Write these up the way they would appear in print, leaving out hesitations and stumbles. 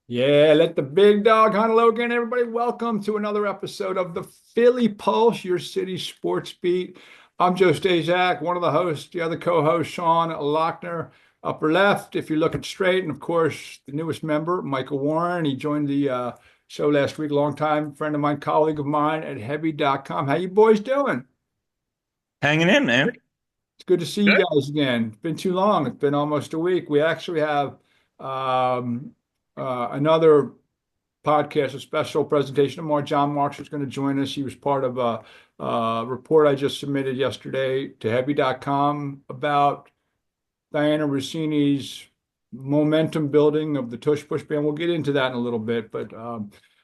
Yeah, let the big dog hunt low again, everybody. Welcome to another episode of the Philly Pulse, your city sports beat. I'm Joe Staszak, one of the hosts, the other co-host, Sean Lochner, upper left, if you're looking straight, and of course, the newest member, Micah Warren. He joined the show last week, longtime friend of mine, colleague of mine at heavy.com. How you boys doing? Hanging in, man. It's good to see you Good. guys again. It's been too long. It's been almost a week. We actually have um, another podcast, a special presentation tomorrow. John Marks is going to join us. He was part of a report I just submitted yesterday to heavy.com about Diana Rossini's momentum building of the Tush Push band. We'll get into that in a little bit. But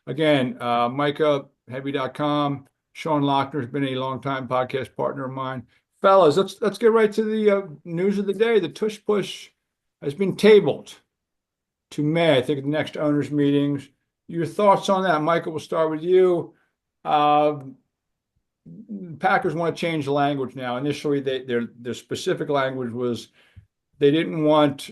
again, Micah, heavy.com, Sean Lochner has been a longtime podcast partner of mine. Fellas, let's get right to the news of the day. The Tush Push has been tabled to May, I think, at the next owners' meetings. Your thoughts on that, Michael? We'll start with you. Uh, Packers want to change the language now. Initially, their specific language was they didn't want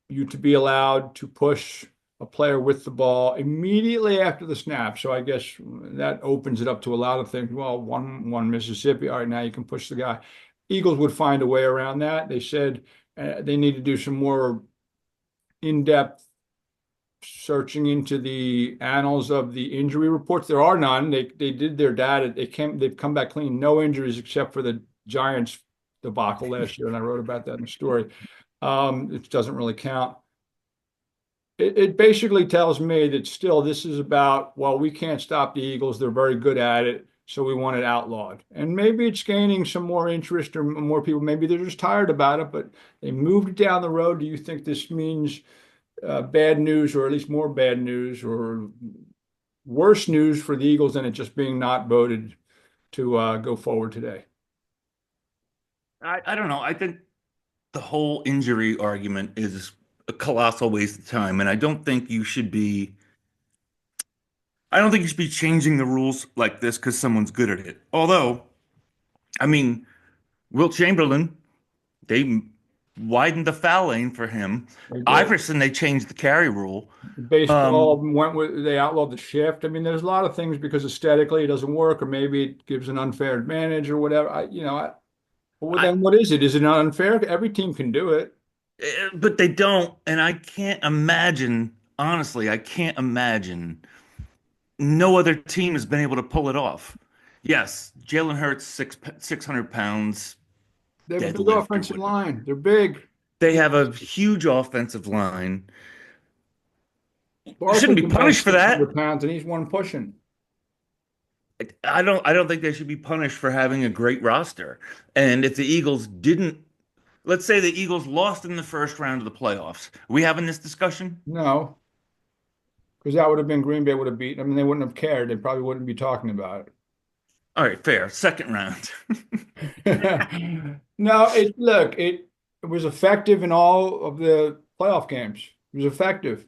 you to be allowed to push a player with the ball immediately after the snap. So I guess that opens it up to a lot of things. Well, one Mississippi. All right, now you can push the guy. Eagles would find a way around that. They said they need to do some more in-depth searching into the annals of the injury reports. There are none. They did their data. They've come back clean. No injuries except for the Giants debacle last year, and I wrote about that in the story. It doesn't really count. It basically tells me that still this is about, well, we can't stop the Eagles. They're very good at it, so we want it outlawed. And maybe it's gaining some more interest or more people. Maybe they're just tired about it, but they moved it down the road. Do you think this means bad news, or at least more bad news, or worse news for the Eagles than it just being not voted to go forward today? I don't know. I think the whole injury argument is a colossal waste of time, and I don't think you should be changing the rules like this because someone's good at it. Although, I mean, Wilt Chamberlain, they widened the foul lane for him. They did. Iverson, they changed the carry rule. Baseball Um, went with they outlawed the shift. I mean, there's a lot of things because aesthetically it doesn't work, or maybe it gives an unfair advantage or whatever. Well, I, then what is it? Is it not unfair? Every team can do it. but they don't, and I can't imagine, honestly, I can't imagine no other team has been able to pull it off. Yes, Jalen Hurts, 600 pounds, They have a big deadlift or offensive whatever. line. They're big. They have a huge offensive line. You Barkley shouldn't be can bench punished for that. 600 pounds, and he's one pushing. I don't think they should be punished for having a great roster. And if the Eagles didn't, let's say the Eagles lost in the first round of the playoffs. Are we having this discussion? No, because that would have been Green Bay would have beaten. I mean, they wouldn't have cared. They probably wouldn't be talking about All right, fair. Second round. it. No, it was effective in all of the playoff games. It was effective.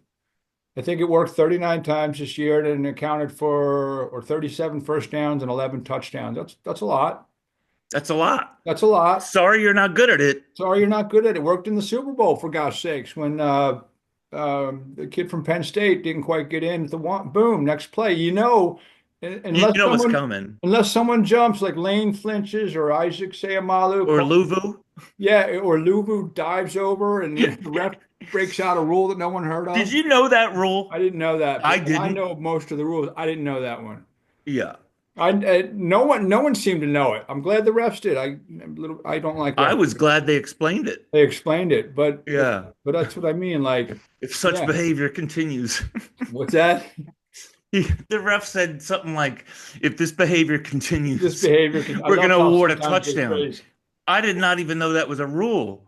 I think it worked 39 times this year and it accounted for or 37 first downs and 11 touchdowns. That's a lot. That's a lot. That's a lot. Sorry you're not good at it. Sorry you're not good at it. It worked in the Super Bowl for gosh sakes when the kid from Penn State didn't quite get in at the one. Boom, next play. You Unless know what's someone coming. jumps like Lane flinches or Isaac Sayamalu, Or Luvu. yeah, or Luvu dives over and the ref breaks out a rule that no one heard Did of. you know that I rule? didn't know that, I but I didn't. know most of the rules. I didn't know that one. Yeah. No one seemed to know it. I'm glad the refs did. I don't like I refs. was glad they explained it. They explained it, Yeah. but that's what I mean. Like, If such yeah, behavior continues. what's that? The ref said something like, if this behavior This continues, behavior can. I we're going love to how award a sometimes they touchdown. phrase. I did not even know that was a rule.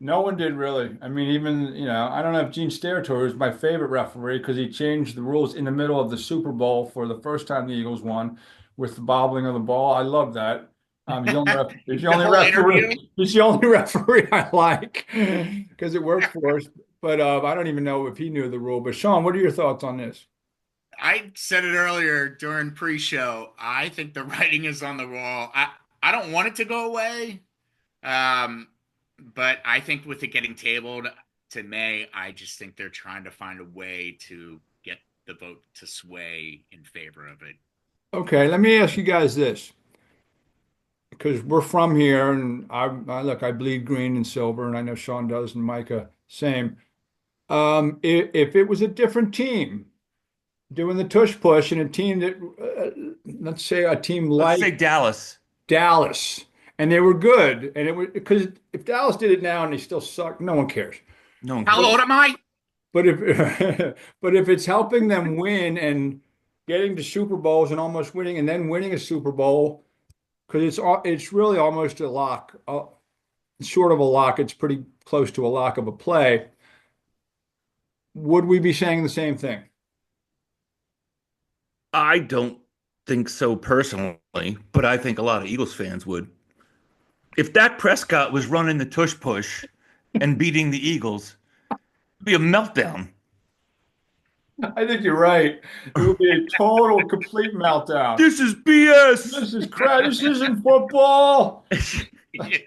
No one did really. I mean, even I don't know if Gene Steratore is my favorite referee because he changed the rules in the middle of the Super Bowl for the first time the Eagles won with the bobbling of the ball. I love that. He's the The only whole interview. referee. He's the only referee I like because it worked for us. But I don't even know if he knew the rule. But Sean, what are your thoughts on this? I said it earlier during pre-show. I think the writing is on the wall. I don't want it to go away, um, but I think with it getting tabled, to May. I just think they're trying to find a way to get the vote to sway in favor of it. Okay, let me ask you guys this, because we're from here, and I look, I bleed green and silver, and I know Sean does, and Micah same. If it was a different team doing the tush push, and a team that, let's say a team Let's say like Dallas. Dallas, and they were good, and it was because if Dallas did it now and they still suck, no one cares. No one How cares. old am I? But if but if it's helping them win and getting to Super Bowls and almost winning and then winning a Super Bowl, because it's really almost a lock, short of a lock. It's pretty close to a lock of a play. Would we be saying the same thing? I don't think so personally, but I think a lot of Eagles fans would. If Dak Prescott was running the tush push and beating the Eagles, it'd be a meltdown. I think you're right. It would be a total, complete meltdown. This is BS. This is crap. This isn't football. Yeah.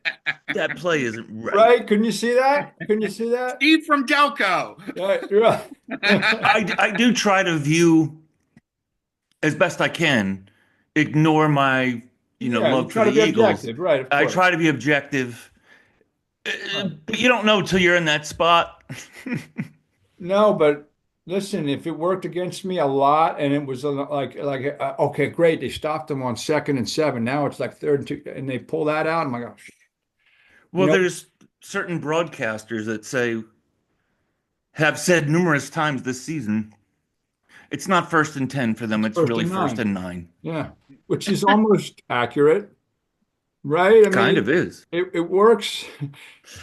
That play isn't right. Right? Couldn't you see that? Couldn't you see that? Steve from Delco. Right, you're right. I do try to view as best I can, ignore my Yeah, you love try for to the be Eagles. objective, right? Of I course. try to be objective, Right. but you don't know till you're in that spot. No, but listen, if it worked against me a lot and it was okay, great, they stopped them on 2nd and 7. Now it's like 3rd and 2, and they pull that out. I'm like, oh, you Well, know, there's certain broadcasters that have said numerous times this season, it's not 1st and 10 for them. It's first really and first 9. and 9. Yeah, which is almost accurate, right? I Kind mean, of is. it works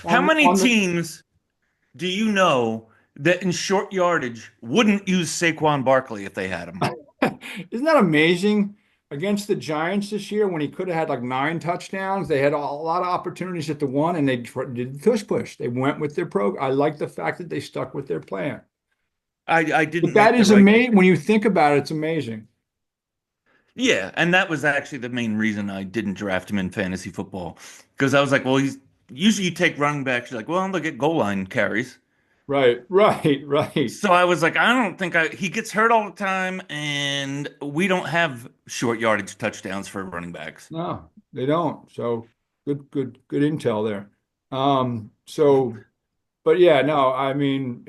How many on the teams do you know that in short yardage wouldn't use Saquon Barkley if they had him? Isn't that amazing? Against the Giants this year, when he could have had like 9 touchdowns, they had a lot of opportunities at the one, and they did the tush push. They went with their program. I like the fact that they stuck with their plan. I But didn't that make the is right. amazing. When you think about it, it's amazing. Yeah, and that was actually the main reason I didn't draft him in fantasy football because I was like, well, he's usually you take running backs, you're like, well, they'll get goal line carries. Right, right, right. So I was like, I don't think he gets hurt all the time, and we don't have short yardage touchdowns for running backs. No, they don't. So good intel there. So, but yeah, no, I mean,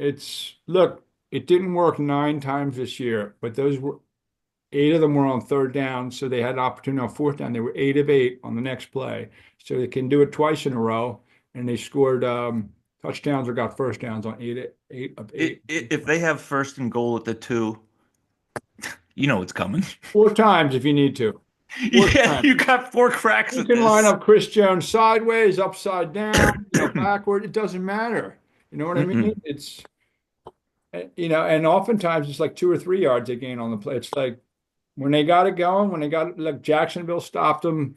look, it didn't work 9 times this year, but those were 8 of them were on 3rd down, so they had an opportunity on 4th down. They were 8 of 8 on the next play, so they can do it twice in a row, and they scored touchdowns or got first downs on 8 of 8. If they have 1st and goal at the 2, you know it's coming. 4 times if you need to. 4 Yeah, times. you got 4 cracks You at can line this. up Chris Jones sideways, upside down, backward. It doesn't matter. You know what I mean? Mm-mm. It's and oftentimes it's like 2 or 3 yards they gain on the play. It's like when they got it going, like Jacksonville stopped them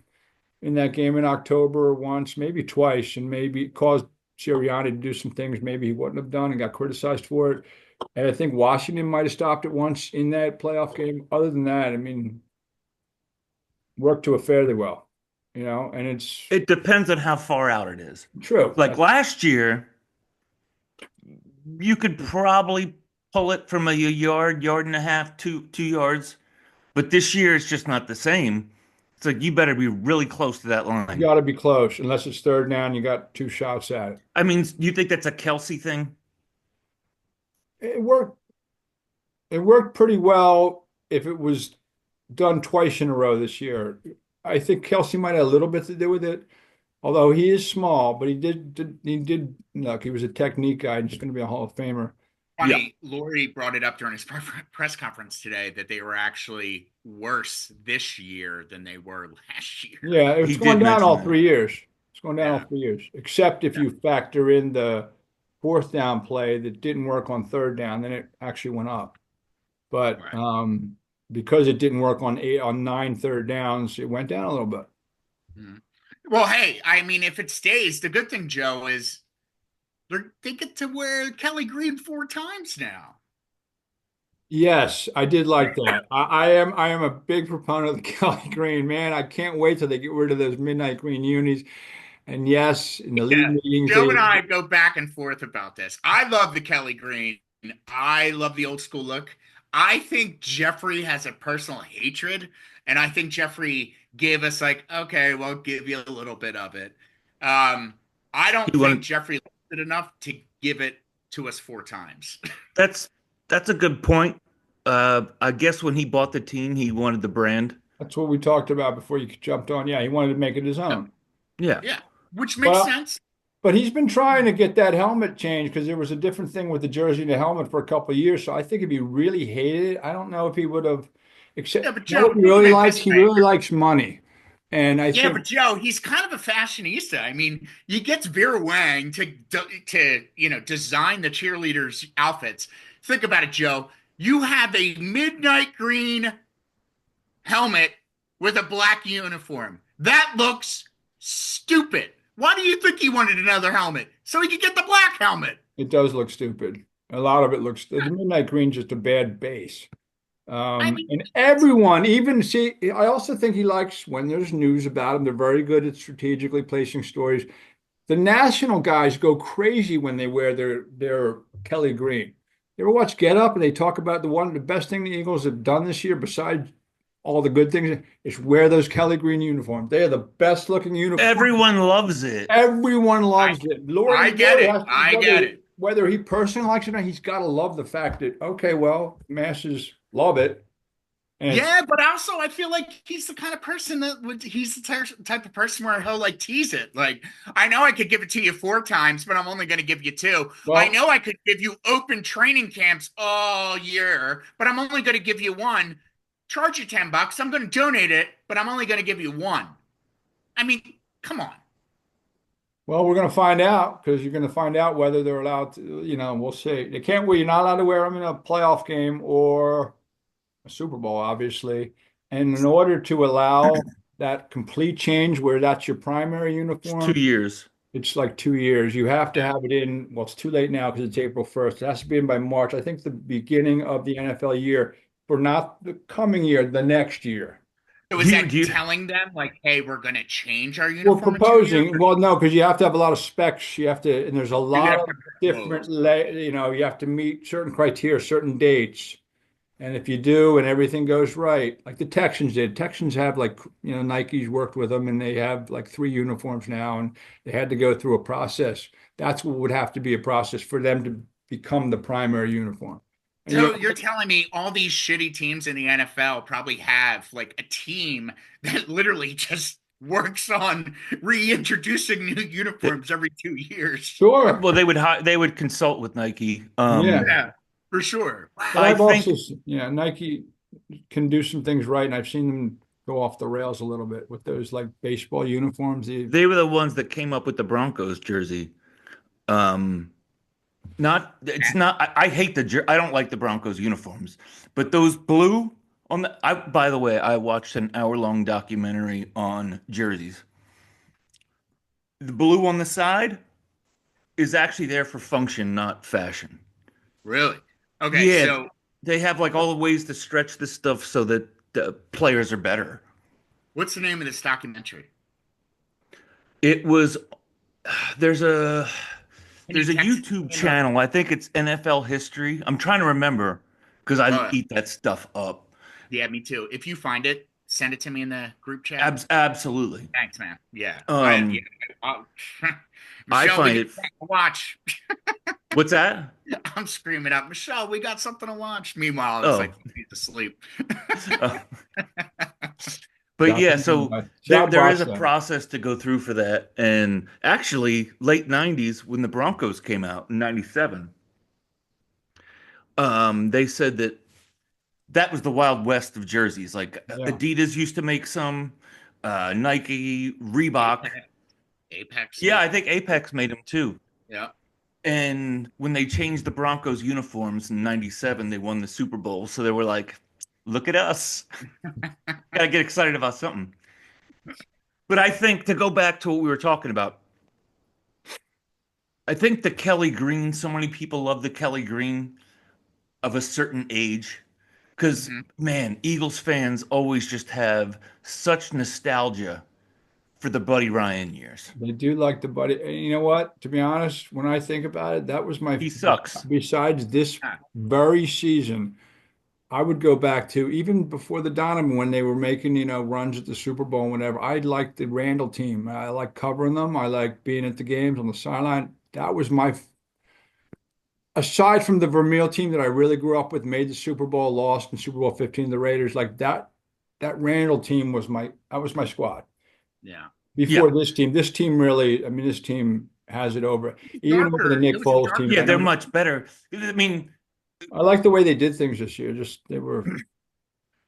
in that game in October once, maybe twice, and maybe caused Sirianni to do some things maybe he wouldn't have done and got criticized for it. And I think Washington might have stopped it once in that playoff game. Other than that, I mean, worked to it fairly well, and it's It depends on how far out it is. true. Like last year, you could probably pull it from a yard and a half, 2 yards. But this year, it's just not the same. It's like you better be really close to that You line. got to be close. Unless it's 3rd down, you got 2 shots at it. I mean, you think that's a Kelsey thing? It worked. It worked pretty well if it was done twice in a row this year. I think Kelsey might have a little bit to do with it, although he is small, but he did look, he was a technique guy and he's going to be a Hall of Famer. Funny, Lori brought it up during his press conference today that they were actually worse this year than they were last year. Yeah, it's He going did down all mention that. 3 years. It's going down all Yeah. 3 years, except if you factor in the 4th down play that didn't work on 3rd down, then it actually went up. But Right. because it didn't work on 9 third downs, it went down a little bit. Mhm. Well, hey, I mean, if it stays, the good thing, Joe, is they get to wear Kelly Green 4 times now. Yes, I did like that. I am a big proponent of the Kelly Green, man. I can't wait till they get rid of those midnight green unis. And yes, in the league Yeah. meetings, Joe and I go back and forth about this. I love the Kelly Green. I love the old school look. I think Jeffrey has a personal hatred, and I think Jeffrey gave us like, okay, we'll give you a little bit of it. Um, I don't He think wanted Jeffrey liked it enough to give it to us 4 times. that's that's a good point. I guess when he bought the team, he wanted the brand. that's what we talked about before you jumped on. Yeah, he wanted to make it his Yeah, own. Yeah. yeah, which makes Well, sense. but he's been trying to get that helmet changed because there was a different thing with the jersey and the helmet for a couple of years. So I think if he really hated it, I don't know if he would have. Except, Yeah, but you know what Joe, he think of really it likes? this He way. really likes money, and I Yeah, think but Joe, he's kind of a fashionista. I mean, you get Vera Wang to design the cheerleaders' outfits. Think about it, Joe. You have a midnight green helmet with a black uniform. That looks stupid. Why do you think he wanted another helmet? So he could get the black helmet. it does look stupid. A lot of it looks. The midnight green's just a bad base. I mean, And everyone, even see, I also think he likes when there's news about him. They're very good at strategically placing stories. The national guys go crazy when they wear their Kelly green. You ever watch Get Up and they talk about the best thing the Eagles have done this year, besides all the good things, is wear those Kelly green uniforms. They are the best looking uniforms. Everyone loves it. Everyone I loves it. I Lord, get Lord it. has to, I get it. whether he personally likes it or not, he's got to love the fact that, okay, well, masses love it. And it's Yeah, but also I feel like he's the kind of person that he's the type of person where he'll like tease it. Like, I know I could give it to you 4 times, but I'm only going to give you 2. I well, know I could give you open training camps all year, but I'm only going to give you 1. Charge you $10. I'm going to donate it, but I'm only going to give you 1. I mean, come on. Well, we're going to find out because you're going to find out whether they're allowed to, we'll see. They can't wear, you're not allowed to wear them in a playoff game or a Super Bowl, obviously. And in order to allow that complete change where that's your primary It's 2 uniform, years. it's like 2 years. You have to Yeah. have it in, well, it's too late now because it's April 1st. It has to be in by March. I think the beginning of the NFL year for not the coming year, the next year. So Do is you, that do you, telling them like, hey, we're going to change our We're uniform in 2 years? proposing, well, no, because you have to have a lot of specs. You have to, and there's a Do you lot have of to different, propose? you have to meet certain criteria, certain dates. And if you do and everything goes right, like the Texans did, Texans have like, Nike's worked with them and they have like 3 uniforms now and they had to go through a process. That's what would have to be a process for them to become the primary uniform. And So you're telling me all these shitty teams in the NFL probably have like a team that literally just works on reintroducing new uniforms every 2 years? sure, well, they would consult with Nike. yeah. Yeah, for sure. But Wow. I I've also, think Nike can do some things right, and I've seen them go off the rails a little bit with those like baseball uniforms. they were the ones that came up with the Broncos jersey. Um, Not it's not. I hate I don't like the Broncos uniforms, but those blue on the. By the way, I watched an hour-long documentary on jerseys. The blue on the side is actually there for function, not fashion. Really? Okay, Yeah, so they have like all the ways to stretch this stuff so that the players are better. what's the name of this documentary? It was there's a Can you there's a text it YouTube to me? channel. I think it's NFL History. I'm trying to remember because I Uh, eat that stuff up. yeah, me too. If you find it, send it to me in the group chat. Absolutely. Thanks, man. Yeah. Yeah. Um, I'll- I Michelle, we find got it. something to watch. What's that? I'm screaming out, Michelle, we got something to watch. Meanwhile, it's Oh, like he's asleep. uh, but yeah. So John there is watched a them. process to go through for that. And actually, late '90s when the Broncos came out in '97, they said that that was the Wild West of jerseys. Like Yeah. Adidas used to make some, Nike, Reebok. Apex, Apex Yeah, did. I think Apex made them too. Yeah. And when they changed the Broncos uniforms in '97, they won the Super Bowl. So they were like, look at us. Gotta get excited about something. But I think to go back to what we were talking about, I think the Kelly Green, so many people love the Kelly Green of a certain age. Because, Hmm. man, Eagles fans always just have such nostalgia for the Buddy Ryan years. They do like the buddy. And you know what? To be honest, when I think about it, that was He sucks. besides this Ah, very season, I would go back to even before the Donovan when they were making, runs at the Super Bowl and whatever. I liked the Randall team. I like covering them. I like being at the games on the sideline. That was aside from the Vermeil team that I really grew up with, made the Super Bowl, lost in Super Bowl 15 the Raiders, like that Randall team was my squad. yeah. Before this team really, I mean, this team has it over, even over the Nick It was a Foles darker. team. Yeah, they're much better. I mean, I like the way they did things this year. Just they were, and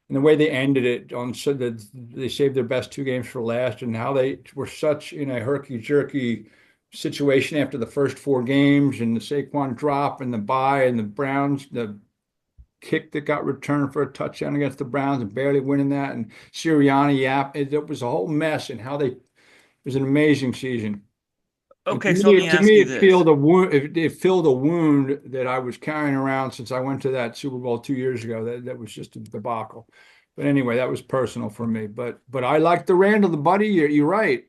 the way they ended it on so that they saved their best two games for last, and how they were such in a herky-jerky situation after the first four games, and the Saquon drop and the bye and the Browns, the kick that got returned for a touchdown against the Browns and barely winning that, and Sirianni, it was a whole mess, and how they, it was an amazing season. And okay, so let me ask you it this. filled a wound. It filled a wound that I was carrying around since I went to that Super Bowl 2 years ago. That was just a debacle. But anyway, that was personal for me. But I like the Randall, the buddy. You're right.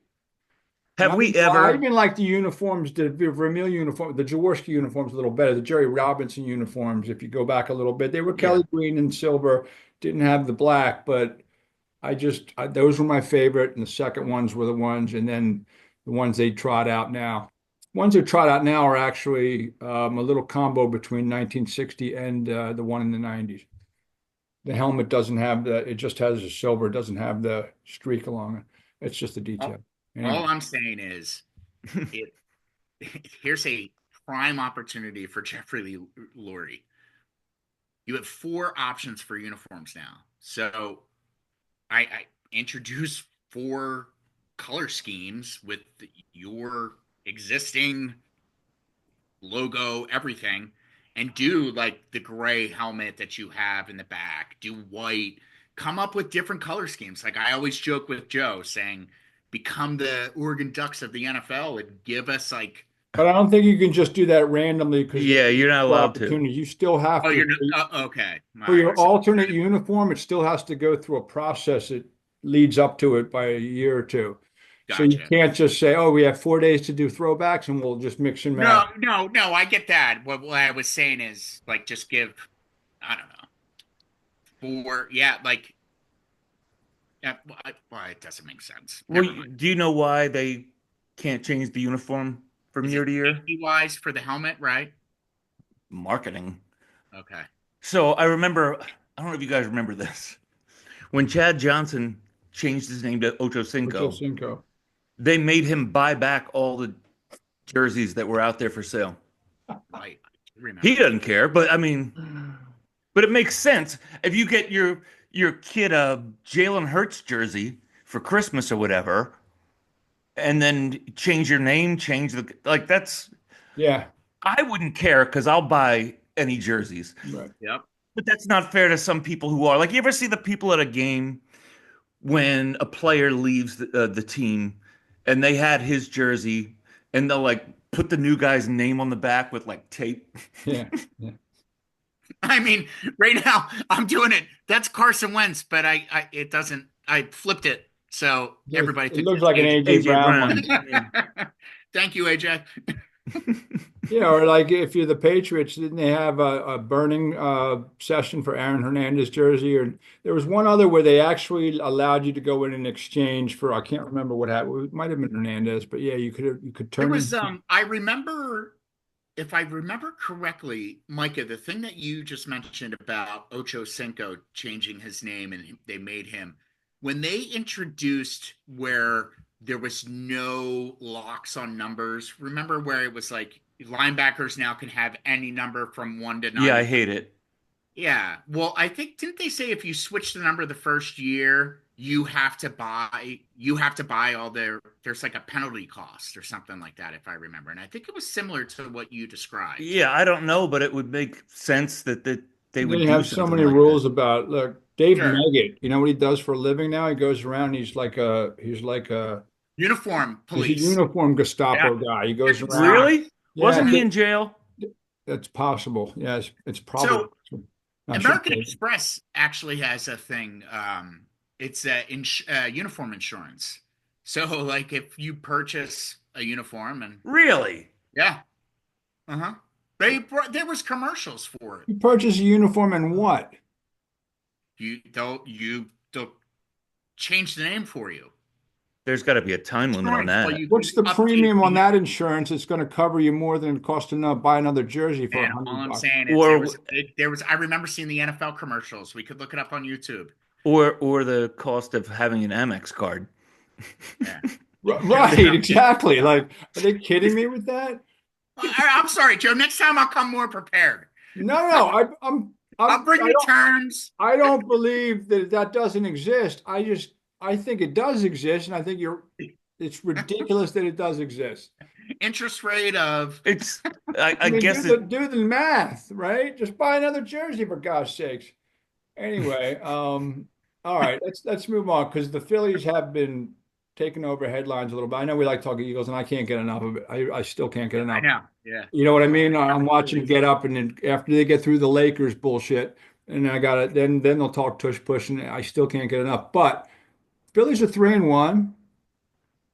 Have we I ever? even like the uniforms, the Vermeil uniform, the Jaworski uniforms a little better. The Jerry Robinson uniforms, if you go back a little bit, they were Kelly green and silver, didn't have the black, but those were my favorite. And the second ones were the ones, and then the ones they trot out now. Ones that trot out now are actually a little combo between 1960 and the one in the 90s. The helmet doesn't have it just has a silver, it doesn't have the streak along it. It's just a detail. Anyway. All I'm saying is, here's a prime opportunity for Jeffrey Lurie. You have 4 options for uniforms now. So I introduce 4 color schemes with your existing logo, everything, and do like the gray helmet that you have in the back, do white, come up with different color schemes. Like I always joke with Joe saying, become the Oregon Ducks of the NFL and give us like. But I don't think you can just do that randomly because you're not allowed to. You still have Oh, to. You're not, okay. For your alternate uniform, it still has to go through a process that leads up to it by a year or two. Gotcha. So you can't just say, "Oh, we have 4 days to do throwbacks, and we'll just mix and match." No. I get that. What I was saying is like just give, I don't know, 4. Yeah, like. Yeah, well, it doesn't make sense. Well, do you know why they can't change the uniform from year to year? Wise for the helmet, right? Marketing. Okay. So I remember, I don't know if you guys remember this. When Chad Johnson changed his name to Ocho Cinco, they made him buy back all the jerseys that were out there for sale. Right. Remember. He doesn't care, but I mean, but it makes sense. If you get your kid a Jalen Hurts jersey for Christmas or whatever, and then change your name, that's. Yeah. I wouldn't care because I'll buy any jerseys. Right. Yep. But that's not fair to some people who are. Like, you ever see the people at a game when a player leaves the team and they had his jersey and they'll like put the new guy's name on the back with like tape? Yeah. I mean, right now I'm doing it. That's Carson Wentz, but it doesn't. I flipped it, so everybody it looks like an AJ Brown. Thank you, AJ. Yeah, or like if you're the Patriots, didn't they have a burning session for Aaron Hernandez jersey? Or there was one other where they actually allowed you to go in and exchange for, I can't remember what happened. It might have been Hernandez, but yeah, you could turn. It was I remember, if I remember correctly, Micah, the thing that you just mentioned about Ocho Cinco changing his name and they made him, when they introduced where there was no locks on numbers, remember where it was like linebackers now can have any number from 1 to 9? Yeah, I hate it. Yeah. Well, I think, didn't they say if you switch the number the first year, you have to buy all there's like a penalty cost or something like that, if I remember. And I think it was similar to what you described. Yeah, I don't know, but it would make sense that they would have so many rules about, look, Dave Meggett, you know what he does for a living now? He goes around, he's like a uniform police. He's a uniform Gestapo guy. He goes around. Really? Yeah, wasn't he in jail? That's possible. Yes, it's probably. So, American Express actually has a thing. It's uniform insurance. So, like, if you purchase a uniform and Really? yeah, uh-huh. There was commercials for it. You purchase a uniform and what? They'll change the name for you. There's got to be a time limit on Insurance, well, that. you can What's the update premium on the that insurance? It's going to cover you more than it costs to buy another jersey for and all I'm $100. saying is Or I remember seeing the NFL commercials. We could look it up on YouTube. or the cost of having an Amex card. Yeah. Right, exactly. Like, are they kidding me with that? I'm sorry, Joe. Next time I'll come more prepared. No, I'll bring I you don't, terms. I don't believe that doesn't exist. I think it does exist, and I think it's ridiculous that it does exist. Interest rate of It's I I mean, guess do the math, right? Just buy another jersey for God's sakes. Anyway, all right, let's move on because the Phillies have been taking over headlines a little bit. I know we like talking Eagles, and I can't get enough of it. I still can't get I enough. know. Yeah. You know what I mean? I'm watching Get Up, and then after they get through the Lakers bullshit, and I got it. Then they'll talk tush push, and I still can't get enough. But Phillies are 3-1.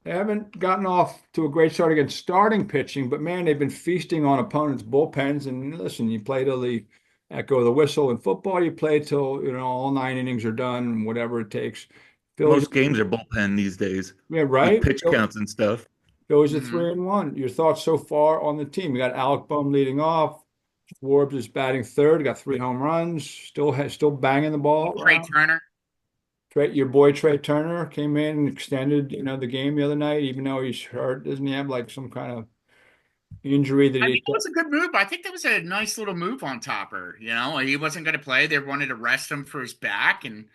They haven't gotten off to a great start against starting pitching, but man, they've been feasting on opponents' bullpens. And listen, you play till the echo of the whistle in football. You play till all 9 innings are done, whatever it takes. Phillies, most games are bullpen these days yeah, with right. pitch counts and stuff. Phillies are Mhm. 3-1. Your thoughts so far on the team? You got Alec Bohm leading off. Forbes is batting third. Got 3 home runs. Still banging the ball Trey around. Turner. Your boy Trey Turner came in and extended, the game the other night, even though he's hurt. Doesn't he have like some kind of injury that I he? think it was a good move. I think that was a nice little move on Topper. He wasn't going to play. They wanted to rest him for his back, and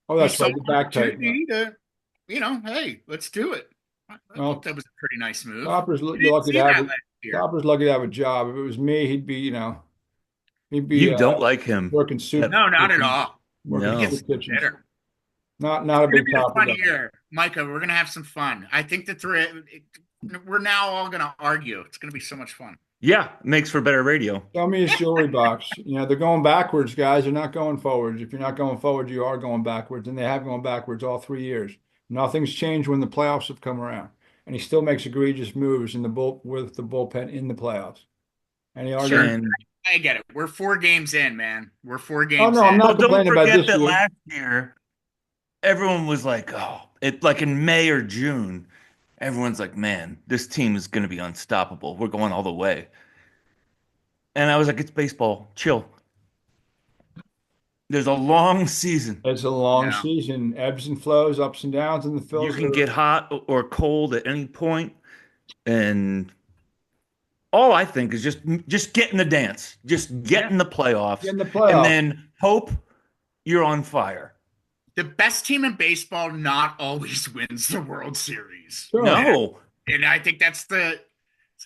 Oh, he that's saw right. The an back tighten up. opportunity to, hey, let's do it. I thought Well, that was a pretty nice move. Topper's We didn't lucky to see have that it. last year. Topper's lucky to have a job. If it was me, he'd be You don't like him. working soup That, No, not at kitchens, all. working He no. gets soup kitchens. better. Not It's a going to big be a Topper fun guy. year, Micah. We're going to have some fun. I think we're now all going to argue. It's going to be so much fun. Yeah, makes for better radio. Tell me his jewelry box. They're going backwards, guys. They're not going forwards. If you're not going forward, you are going backwards, and they have gone backwards all 3 years. Nothing's changed when the playoffs have come around, and he still makes egregious moves with the bullpen in the playoffs. And he Sure. argues, And I get it. We're 4 games in, man. We're four "Oh games no, I'm in. well, not don't complaining about forget this that year." last year everyone was like, "Oh, it like in May or June, everyone's like, man, this team is going to be unstoppable. We're going all the way." And I was like, "It's baseball. Chill. There's a long season. It's a long No. season, ebbs and flows, ups and downs, and the You Phils can are get hot or cold at any point, and all I think is just get in the dance, just get Yeah. in the playoffs, getting the and playoffs. then hope you're on fire." The best team in baseball not always wins the World Series. Sure. No, And I think that's the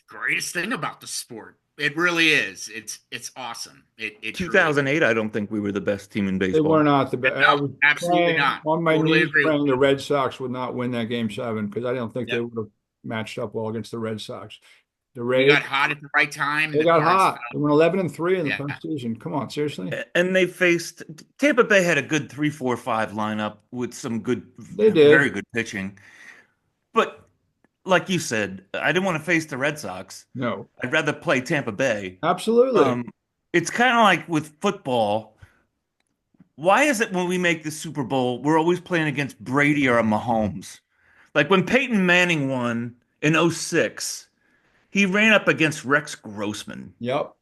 greatest thing about the sport. It really is. It's awesome. It truly is. 2008, I don't think we were the best team in They were baseball. not the best. I No, was absolutely praying not. on my Totally knees, agree with praying the you. Red Sox would not win that game 7 because I don't think they Yep. would have matched up well against the Red Sox. The We Rays, got hot at the right time, and they the got cards hot. They fell. went 11-3 in the Yeah. postseason. Come on, seriously? And they faced Tampa Bay had a good 3-4-5 lineup with some good, They very did. good pitching. But like you said, I didn't want to face the Red Sox. No, I'd rather play Tampa Bay. absolutely. It's kind of like with football. Why is it when we make the Super Bowl, we're always playing against Brady or a Mahomes? Like when Peyton Manning won in '06, he ran up against Rex Grossman. Yep.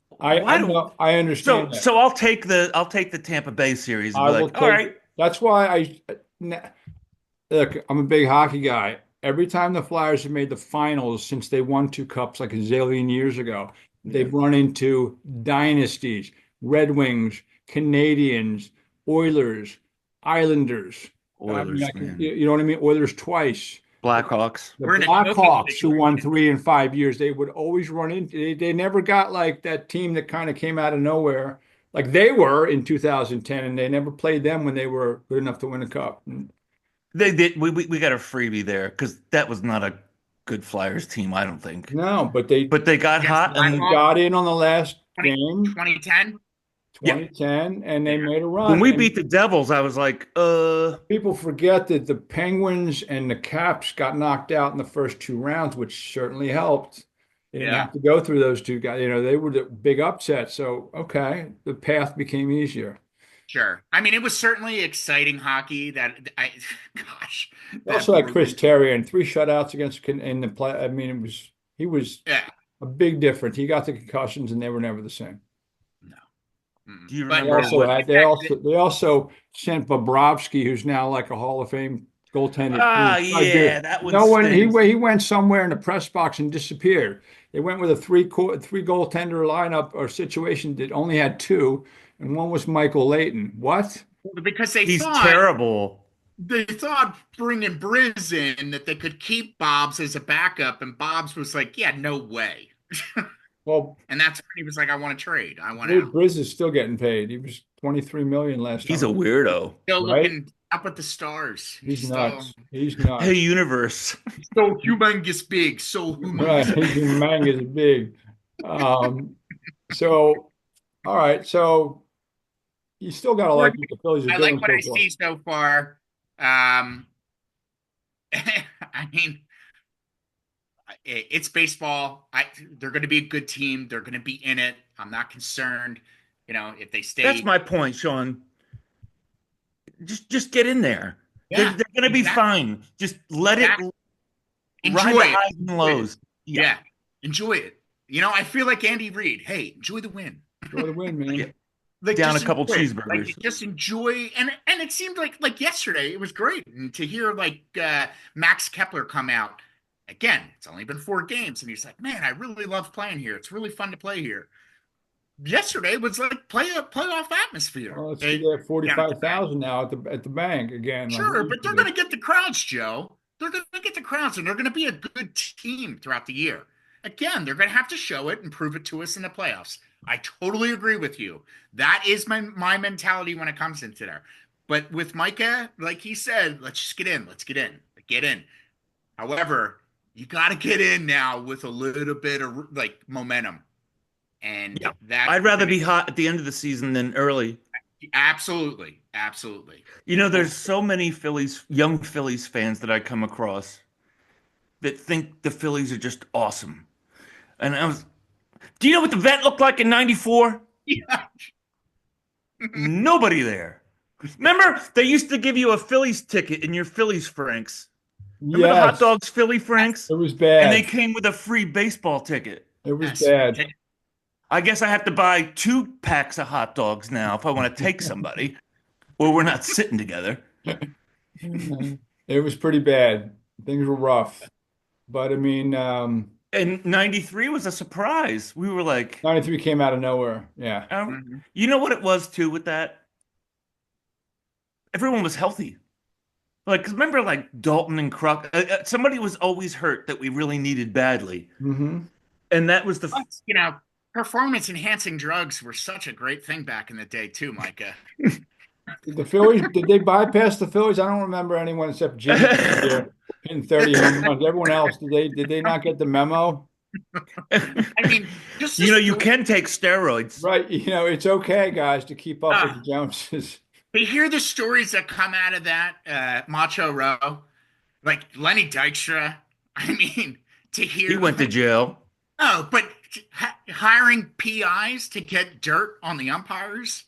Why I do know. I understand that. so I'll take the Tampa Bay series and I be will like, all take. right, That's why look. I'm a big hockey guy. Every time the Flyers have made the finals since they won 2 cups like a zillion years ago, they've run into dynasties: Red Wings, Canadians, Oilers, Islanders. I mean, Oilers, man. you know what I mean? Oilers twice. Blackhawks. The We're in a choking Blackhawks, who won situation. 3 in 5 years, they would always run into. They never got like that team that kind of came out of nowhere, like they were in 2010, and they never played them when they were good enough to win a cup. They did. We got a freebie there because that was not a good Flyers team, I don't think. No, But they got Against hot the and and we Blackhawks, got in on the last 20, game, 2010. 2010, and they made a run. When we And beat the Devils, I was like, people forget that the Penguins and the Caps got knocked out in the first two rounds, which certainly helped. They didn't Yeah. have to go through those two guys. They were the big upset. So, okay, the path became easier. Sure. I mean, it was certainly exciting hockey gosh, They that also had Chris brutal. Terry and three shutouts against in the play. I mean, he was Yeah. a big difference. He got the concussions, and they were never the same. No. do you But remember what? They also sent Bobrovsky, who's now like a Hall of Fame goaltender. Yeah, that one No one stinks. he went somewhere in the press box and disappeared. They went with a three goaltender lineup or situation that only had two, and one was Michael Leighton. What? because He's terrible. they thought bringing Briz in that they could keep Bob's as a backup, and Bob's was like, "Yeah, no way." Well, And that's when he was like, "I want to trade. I want out." Briz is still getting paid. He was 23 million last He's a time, weird. Still right? looking up at the stars. He's still nuts. He's Hey, nuts. universe. so humongous big, so Right. humongous. His manga is big. Um, so, all right. So you still got to like what the Phillies are I doing like what so I far. see so far. I mean, it's baseball. They're going to be a good team. They're going to be in it. I'm not concerned. If they stay. That's my point, Sean. Just get in there. Yeah, They're going to be fine. Just let it ride enjoy the it. highs and lows. Yeah, enjoy it. I feel like Andy Reid. Hey, enjoy the win. Enjoy the win, man. Yeah. Like, Down a just couple enjoy it. cheeseburgers. Like, just enjoy, and it seemed like yesterday it was great, and to hear Max Kepler come out again. It's only been 4 games, and he's like, "Man, I really love playing here. It's really fun to play here." Yesterday was like playoff atmosphere. Well, let's see, they have 45,000 now at the bank again. Sure, but they're going to get the crowds, Joe. They're going to get the crowds, and they're going to be a good team throughout the year. Again, they're going to have to show it and prove it to us in the playoffs. I totally agree with you. That is my mentality when it comes into there. But with Micah, like he said, let's just get in. Let's get in. Get in. However, you got to get in now with a little bit of momentum. And I'd rather be hot at the end of the season than early. Absolutely. There's so many young Phillies fans that I come across that think the Phillies are just awesome. And do you know what the vet looked like in '94? Yeah. Nobody there. Remember, they used to give you a Phillies ticket in your Phillies Franks. Remember the hot dogs Philly Franks? It was bad. And they came with a free baseball ticket. It was bad. I guess I have to buy 2 packs of hot dogs now if I want to take somebody, or we're not sitting together. It was pretty bad. Things were rough. But I mean, and '93 was a surprise. We were like, 93 came out of nowhere. Yeah. You know what it was too with that? Everyone was healthy. Like, 'cause remember, like Dalton and Kruk, somebody was always hurt that we really needed badly. Mm-hmm. And that was performance enhancing drugs were such a great thing back in the day too, Micah. The Phillies, did they bypass the Phillies? I don't remember anyone except Jimmy hitting 30 home runs. Everyone else, did they not get the memo? I mean, you can take steroids. Right. It's okay, guys, to keep up with the Joneses. To hear the stories that come out of that Macho Row, like Lenny Dykstra, I mean, to hear he went to jail. Oh, but hiring PIs to get dirt on the umpires.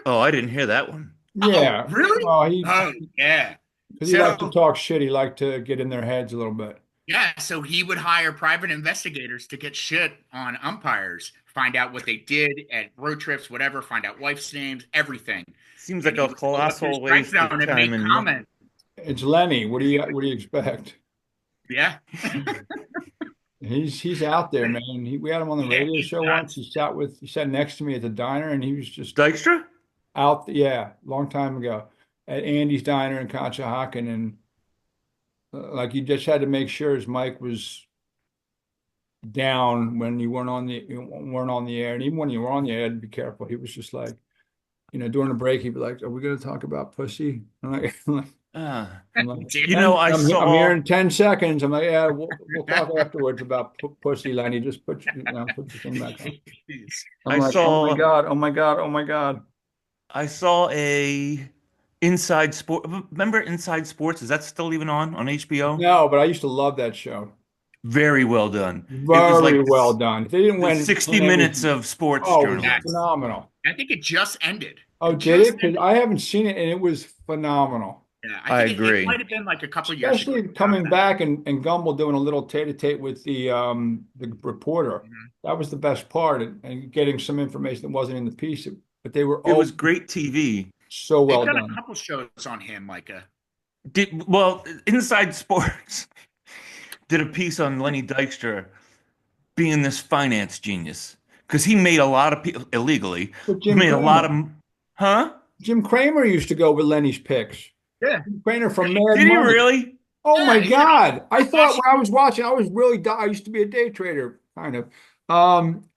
Oh, I didn't hear that one. Yeah. Oh, really? Oh, yeah. Because he liked to talk shit. He liked to get in their heads a little bit. Yeah, so he would hire private investigators to get shit on umpires, find out what they did at road trips, whatever, find out wife's names, everything. Seems like a colossal waste of time and comment. It's Lenny. What do you expect? Yeah. He's out there, man. We had him on the radio show once. He sat next to me at the diner, and he was just Dykstra out. Yeah, long time ago at Andy's Diner in Conshohocken, and like you just had to make sure his mic was down when you weren't on the air, and even when you were on the air, you had to be careful. He was just like, during the break, he'd be like, "Are we going to talk about pussy?" I'm like, Uh, I'm like, you know, I I'm here saw in 10 seconds. I'm like, yeah, we'll talk afterwards about pussy, Lenny. Just put your thing back on. I'm I like, oh my saw God, oh my God, oh my God. I saw a Inside Sport. Remember Inside Sports? Is that still even on HBO? No, but I used to love that show. Very well done. It was Very like well done. If they didn't the win, 60 and it was, minutes of sports oh, it was Yeah, journalism. phenomenal. I think it just ended. Oh, It did it? just Because ended. I haven't seen it, and it was phenomenal. Yeah, I I think it agree. might have been like a couple of years ago. Especially coming back and Gumbel doing a little tete-a-tete with the reporter. Mhm. That was the best part, and getting some information that wasn't in the piece. But they were It all was great TV. so They've well done a done. couple shows on him, Micah. Well, Inside Sports did a piece on Lenny Dykstra being this finance genius because he made a lot of people illegally. But He made a lot of, huh? Jim Cramer used to go with Lenny's picks. Yeah. Jim Cramer Yeah, from Mad Did he Money. really? Oh yeah, my he had God. I thought watched. when I was watching, I was really, I used to be a day trader, kind of.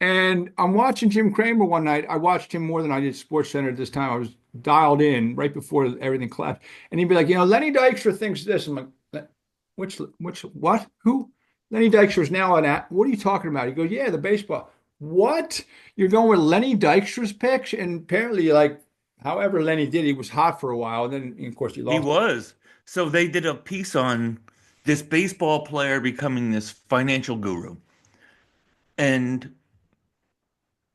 And I'm watching Jim Cramer one night. I watched him more than I did Sports Center at this time. I was dialed in right before everything collapsed. And he'd be like, Lenny Dykstra thinks this. I'm like, what? Who? Lenny Dykstra is now what are you talking about? He goes, yeah, the baseball. What? You're going with Lenny Dykstra's picks? And apparently, like, however Lenny did, he was hot for a while. And then, of course, he He lost. was. So they did a piece on this baseball player becoming this financial guru. And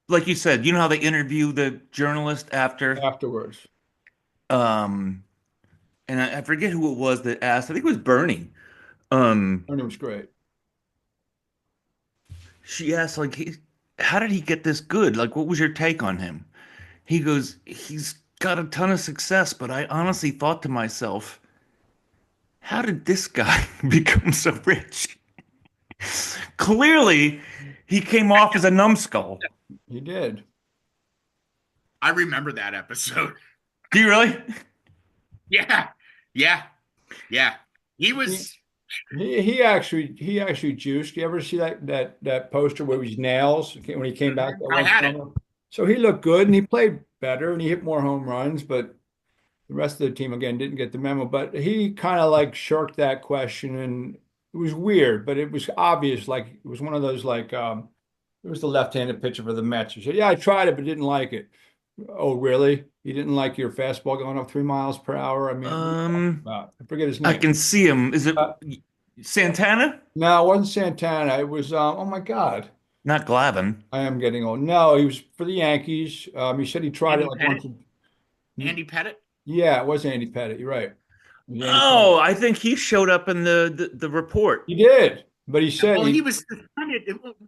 like you said, you know how they interview the journalist after? Afterwards. Um, and I forget who it was that asked. I think it was Bernie. And it was great. She asked, like, how did he get this good? Like, what was your take on him? He goes, he's got a ton of success, but I honestly thought to myself, how did this guy become so rich? Clearly, he came off as a numbskull. He did. I remember that episode. Do you really? Yeah, yeah, yeah. He He, was. he actually juiced. You ever see that poster with his nails when he came back that I one had it. summer? So he looked good and he played better and he hit more home runs, but the rest of the team again didn't get the memo. But he kind of like shirked that question and it was weird, but it was obvious. Like it was one of those like it was the left-handed pitcher for the Mets. He said, "Yeah, I tried it, but didn't like it." Oh, really? You didn't like your fastball going up 3 miles per hour? I mean, what are you talking Um, about? I forget his I name. can see him. Is it Uh, Santana? no, it wasn't Santana. It was oh my God. Not Glavine. I am getting old. No, he was for the Yankees. He said he tried it Andy like Pettit. once. Andy Pettit. Yeah, it was Andy Pettit. You're right. It was Andy Pettit. Oh, I think he showed up in the report. He did, but he said Well, he he was suspended.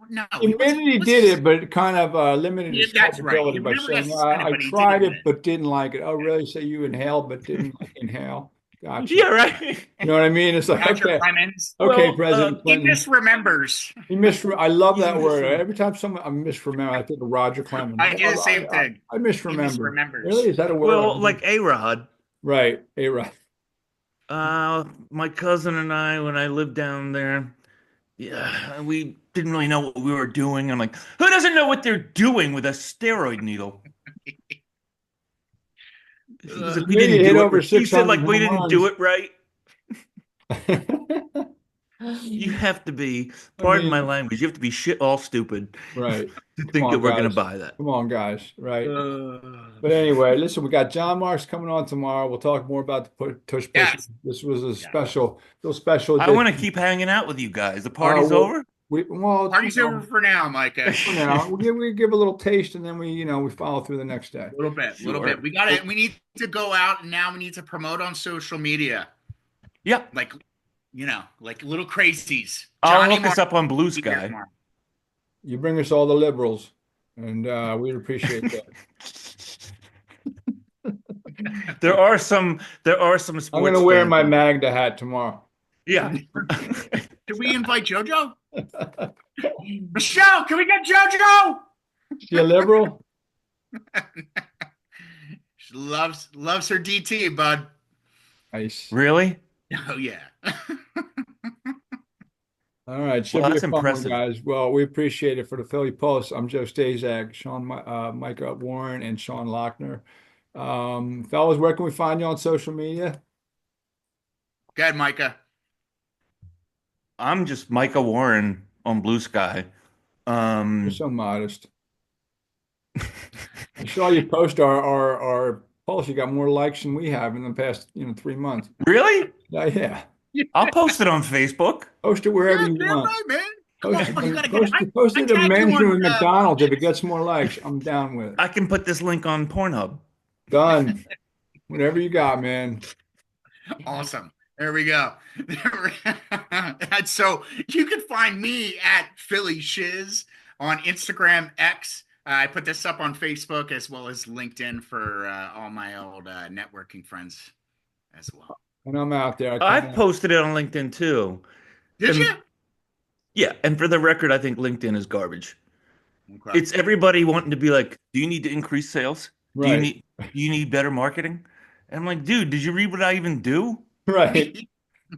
No, he he admitted wasn't. he did it, but kind of limited Yeah, his that's right. He culpability by never got saying, suspended, I but he did tried admit it it. but didn't like it." Oh, really? So you inhaled but didn't like inhale? Gotcha. Yeah, right. You know what I mean? It's like, Roger okay, Clemens. okay, Well, President He Clinton. misremembers. I love he that word. misrem- Every time someone I misremember, I think of Roger Clemens. I do the same thing. I He misremember. Really? misremembers. Is that a word? well, like A-Rod. Right. A right. My cousin and I, when I lived down there, yeah, we didn't really know what we were doing. I'm like, who doesn't know what they're doing with a steroid needle? He's like, we Maybe didn't hit do over it. He said, 600 like, we home didn't do runs. it right. You have to be, I pardon my mean, language, you have to be shit all stupid right. to Come think that on, we're gonna guys. buy that. Come on, guys. Right. Uh, But anyway, listen, we got John Marks coming on tomorrow. We'll talk more about the Tush Push. Yes. This was a Yeah. little special I want to edition. keep hanging out with you guys. The party's Well, over. Party's over for now, Micah. for now, we give a little taste and then we follow through the next day. A little bit, little Sure. bit. We need to go out and now we need to promote on social media. Yeah, Like, like little crazies. I'll Johnny hook us Mark up on Blue will be here Sky. tomorrow. You bring us all the liberals, and we'd appreciate that. There are some I'm sports going to wear fans. my Magda hat tomorrow. Yeah. Did we invite JoJo? Michelle, can we get JoJo? She a liberal? She loves her DT, bud. Nice. Really? Oh yeah. All right, should Well, be a that's fun one, impressive. guys. Well, we appreciate it. For the Philly Pulse, I'm Joe Staszak, Micah Warren, and Sean Lochner. Fellas, where can we find you on social media? Go ahead, Micah. I'm just Micah Warren on Blue Sky. You're so modest. I saw you post our post. You got more likes than we have in the past, 3 months. Really? Yeah. I'll post it on Facebook. Post it wherever Yeah, you damn want. right, man. Come Post it, on, you gotta get. post it, post I it to tagged you men's room on. at McDonald's. If it gets more likes, I'm down with it. I can put this link on Pornhub. Done. Whatever you got, man. Awesome. There we go. And so you can find me at Philly Shiz on Instagram X. I put this up on Facebook as well as LinkedIn for all my old networking friends as well. And I'm out there. I've posted it on LinkedIn too. Did you? Yeah, and for the record, I think LinkedIn is garbage. Okay. It's everybody wanting to be like, do you need to increase sales? Do Right. you need better marketing? And I'm like, dude, did you read what I even do? Right.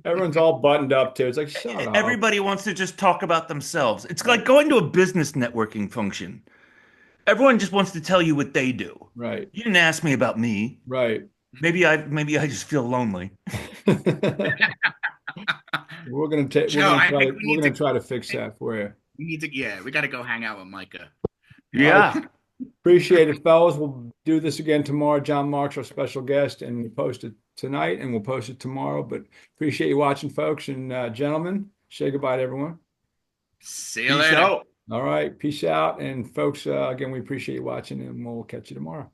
Everyone's all buttoned up too. It's like, shut up. Everybody wants to just talk about themselves. It's like going to a business networking function. Everyone just wants to tell you what they do. Right. You didn't ask me about me. Right. Maybe I just feel lonely. We're gonna take. Joe, I think We're gonna try to fix that for you. We need to. Yeah, we got to go hang out with Micah. Yeah. Appreciate it, fellas. We'll do this again tomorrow. John Mark's our special guest, and we post it tonight, and we'll post it tomorrow. But appreciate you watching, folks, and gentlemen. Say goodbye to everyone. See you later. All right, peace out, and folks. Again, we appreciate you watching, and we'll catch you tomorrow.